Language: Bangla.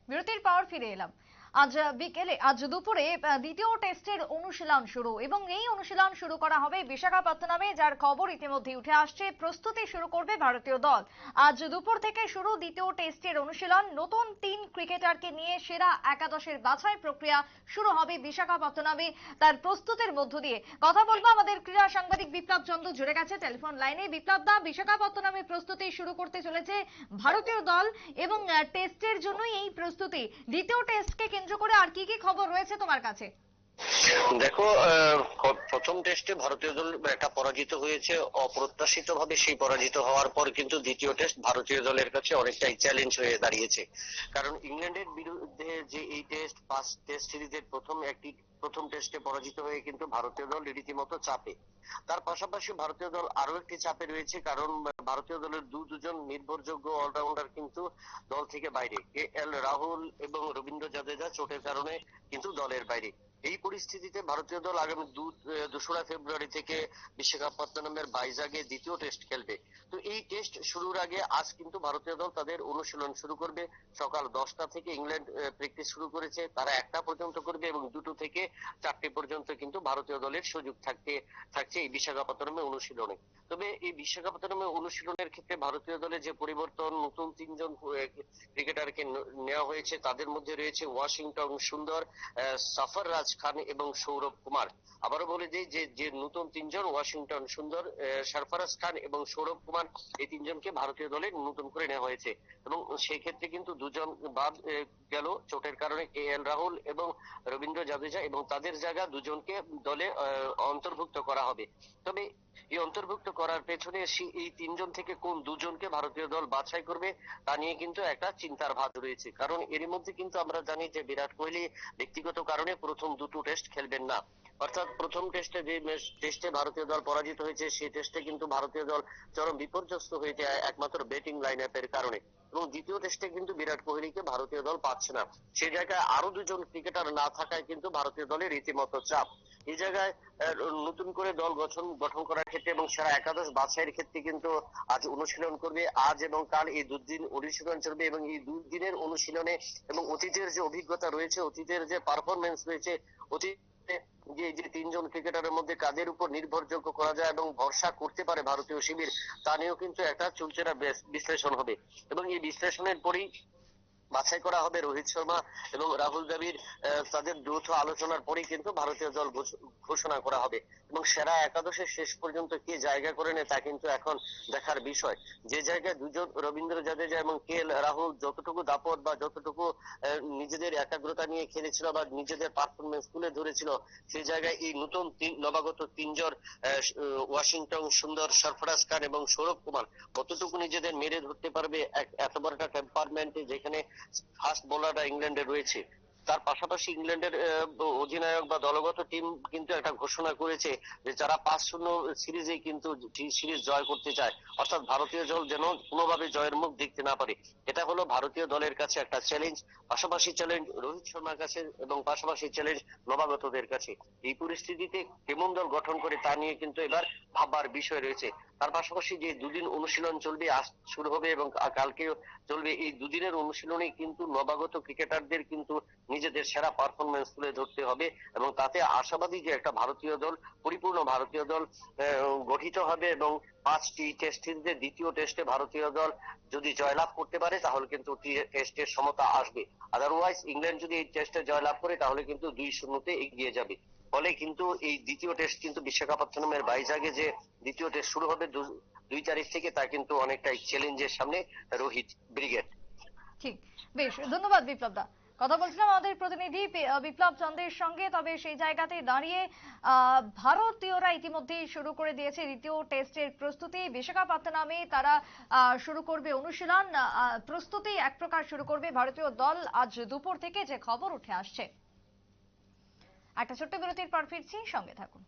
বিরতির পর ফিরে এলাম। আজ দুপুরে দ্বিতীয় টেস্টের অনুশীলন শুরু এবং এই অনুশীলন শুরু করা হবে বিশাখাপত্তনমে, যার খবর ইতিমধ্যে উঠে আসছে। প্রস্তুতি শুরু করবে ভারতীয় দল। আজ দুপুর থেকে শুরু দ্বিতীয় টেস্টের অনুশীলন। নতুন 3 ক্রিকেটারকে নিয়ে সেরা একাদশের বাছাই প্রক্রিয়া শুরু হবে বিশাখাপত্তনমে। তার প্রস্তুতির মধ্য দিয়ে কথা বলবো, আমাদের ক্রীড়া সাংবাদিক বিপ্লব চন্দ্র জুড়ে গেছে টেলিফোন লাইনে। বিপ্লব দা, বিশাখাপত্তনমে প্রস্তুতি শুরু করতে চলেছে ভারতীয় দল এবং টেস্টের জন্যই এই প্রস্তুতি। দ্বিতীয় টেস্টকে কেন্দ্র করে আর কি কি খবর রয়েছে তোমার কাছে? দেখো, প্রথম টেস্টে ভারতীয় দল একটা পরাজিত হয়েছে অপ্রত্যাশিত ভাবে। সেই পরাজিত হওয়ার পর কিন্তু দ্বিতীয় টেস্ট ভারতীয় দলের কাছে অনেকটাই চ্যালেঞ্জ হয়ে দাঁড়িয়েছে। কারণ ইংল্যান্ডের বিরুদ্ধে যে এই ফার্স্ট টেস্ট সিরিজের প্রথম টেস্টে পরাজিত হয়ে কিন্তু ভারতীয় দল রীতিমতো চাপে। তার পাশাপাশি ভারতীয় দল আরো একটি চাপে রয়েছে, কারণ ভারতীয় দলের দুজন নির্ভরযোগ্য অলরাউন্ডার কিন্তু দল থেকে বাইরে। KL রাহুল এবং রবীন্দ্র জাদেজা চোটের কারণে কিন্তু দলের বাইরে। এই পরিস্থিতিতে ভারতীয় দল আগামী 2রা ফেব্রুয়ারি থেকে বিশাখাপত্তনমের ভাইজাগে দ্বিতীয় টেস্ট খেলবে। তো এই টেস্ট শুরুর আগে আজ কিন্তু ভারতীয় দল তাদের অনুশীলন শুরু করবে। সকাল 10টা থেকে ইংল্যান্ড প্র্যাকটিস শুরু করেছে, তারা 1টা পর্যন্ত করবে এবং 2টো থেকে 4টে পর্যন্ত কিন্তু ভারতীয় দলের সুযোগ থাকছে এই বিশাখাপত্তনমে অনুশীলনে। তবে এই বিশাখাপত্তনমে অনুশীলনের ক্ষেত্রে ভারতীয় দলে যে পরিবর্তন, নতুন 3জন ক্রিকেটারকে নেওয়া হয়েছে, তাদের মধ্যে রয়েছে ওয়াশিংটন সুন্দর, সাফররাজ খান এবং সৌরভ কুমার। আবারও বলে দিই যে নতুন 3জন ওয়াশিংটন সুন্দর, সরফরাজ খান এবং সৌরভ কুমার, এই 3জনকে ভারতীয় দলে নতুন করে নেওয়া হয়েছে। এবং সেই ক্ষেত্রে কিন্তু 2জন বাদ গেল চোটের কারণে, KL রাহুল এবং রবীন্দ্র জাদেজা, এবং তাদের জায়গা 2জনকে দলে অন্তর্ভুক্ত করা হবে। তবে এই অন্তর্ভুক্ত করার পেছনে এই 3জন থেকে কোন 2জনকে ভারতীয় দল বাছাই করবে তা নিয়ে কিন্তু একটা চিন্তার ভাঁজ রয়েছে। কারণ এরই মধ্যে কিন্তু আমরা জানি যে বিরাট কোহলি ব্যক্তিগত কারণে প্রথম 2টো টেস্ট খেলবেন না। অর্থাৎ প্রথম টেস্টে যে টেস্টে ভারতীয় দল পরাজিত হয়েছে, সেই টেস্টে কিন্তু ভারতীয় দল চরম বিপর্যস্ত হয়েছে একমাত্র ব্যাটিং লাইন আপের কারণে। এবং দ্বিতীয় টেস্টে কিন্তু বিরাট কোহলিকে ভারতীয় দল পাচ্ছে না। সেই জায়গায় আরো 2জন ক্রিকেটার না থাকায় কিন্তু ভারতীয় দলের রীতিমতো চাপ। এই জায়গায় নতুন করে দল গঠন করার ক্ষেত্রে এবং সেরা একাদশ বাছাইয়ের ক্ষেত্রে কিন্তু আজ অনুশীলন করবে। আজ এবং কাল এই 2 দিন অনুশীলন চলবে এবং এই 2 দিনের অনুশীলনে এবং অতীতের যে অভিজ্ঞতা রয়েছে, অতীতের যে পারফরমেন্স রয়েছে, অতীতে যে 3জন ক্রিকেটারের মধ্যে কাদের উপর নির্ভরযোগ্য করা যায় এবং ভরসা করতে পারে ভারতীয় শিবির, তা নিয়েও কিন্তু একটা চুলচেরা বিশ্লেষণ হবে। এবং এই বিশ্লেষণের পরেই বাছাই করা হবে রোহিত শর্মা এবং রাহুল দ্রাবিড়। তাদের যৌথ আলোচনার পরেই কিন্তু ভারতীয় দল ঘোষণা করা হবে। এবং সেরা একাদশে শেষ পর্যন্ত কে জায়গা করে নেয় তা কিন্তু এখন দেখার বিষয়। যে জায়গায় 2জন রবীন্দ্র জাদেজা এবং KL রাহুল যতটুকু দাপট বা যতটুকু নিজেদের একাগ্রতা নিয়ে খেলেছিল বা নিজেদের পারফরমেন্স তুলে ধরেছিল, সেই জায়গায় এই নতুন নবাগত 3জন ওয়াশিংটন সুন্দর, সরফরাজ খান এবং সৌরভ কুমার কতটুকু নিজেদের মেরে ধরতে পারবে এত বড় একটা টেম্পারমেন্টে, যেখানে ফাস্ট বোলাররা ইংল্যান্ডে রয়েছে। তার পাশাপাশি ইংল্যান্ডের অধিনায়ক বা দলগত টিম কিন্তু একটা ঘোষণা করেছে যে যারা 5-0 সিরিজে কিন্তু সিরিজ জয় করতে চায়, অর্থাৎ ভারতীয় দল যেন কোনোভাবে জয়ের মুখ দেখতে না পারে। এটা হলো ভারতীয় দলের কাছে একটা চ্যালেঞ্জ, পাশাপাশি চ্যালেঞ্জ রোহিত শর্মার কাছে এবং পাশাপাশি চ্যালেঞ্জ নবাগতদের কাছে। এই পরিস্থিতিতে কেমন দল গঠন করে তা নিয়ে কিন্তু এবার ভাববার বিষয় রয়েছে। তার পাশাপাশি যে 2 দিন অনুশীলন চলবে, আজ শুরু হবে এবং কালকেও চলবে, এই 2 দিনের অনুশীলনে কিন্তু নবাগত ক্রিকেটারদের কিন্তু নিজেদের সেরা পারফরমেন্স তুলে ধরতে হবে এবং তাতে আশাবাদী যে একটা ভারতীয় দল, পরিপূর্ণ ভারতীয় দল গঠিত হবে। এবং 5টি টেস্ট সিরিজে দ্বিতীয় টেস্টে ভারতীয় দল যদি জয়লাভ করতে পারে তাহলে কিন্তু টেস্টের সমতা আসবে। আদারওয়াইজ ইংল্যান্ড যদি এই টেস্টে জয়লাভ করে তাহলে কিন্তু 2-0-তে এগিয়ে যাবে। ফলে কিন্তু এই দ্বিতীয় টেস্ট কিন্তু বিশাখাপত্তনমের ভাইজাগে যে দ্বিতীয় টেস্ট শুরু হবে 2 তারিখ থেকে, তা কিন্তু অনেকটাই চ্যালেঞ্জের সামনে রোহিত ব্রিগেড। ঠিক, বেশ, ধন্যবাদ বিপ্লব দা। কথা বলছিলাম আমাদের প্রতিনিধি বিপ্লব চন্দ্রের সঙ্গে। তবে সেই জায়গাতে দাঁড়িয়ে ভারতীয়রা ইতিমধ্যেই শুরু করে দিয়েছে দ্বিতীয় টেস্টের প্রস্তুতি। বিশাখাপত্তনমে তারা শুরু করবে অনুশীলন, প্রস্তুতি এক প্রকার শুরু করবে ভারতীয় দল আজ দুপুর থেকে, যে খবর উঠে আসছে। একটা ছোট্ট বিরতির পর ফিরছি, সঙ্গে থাকুন।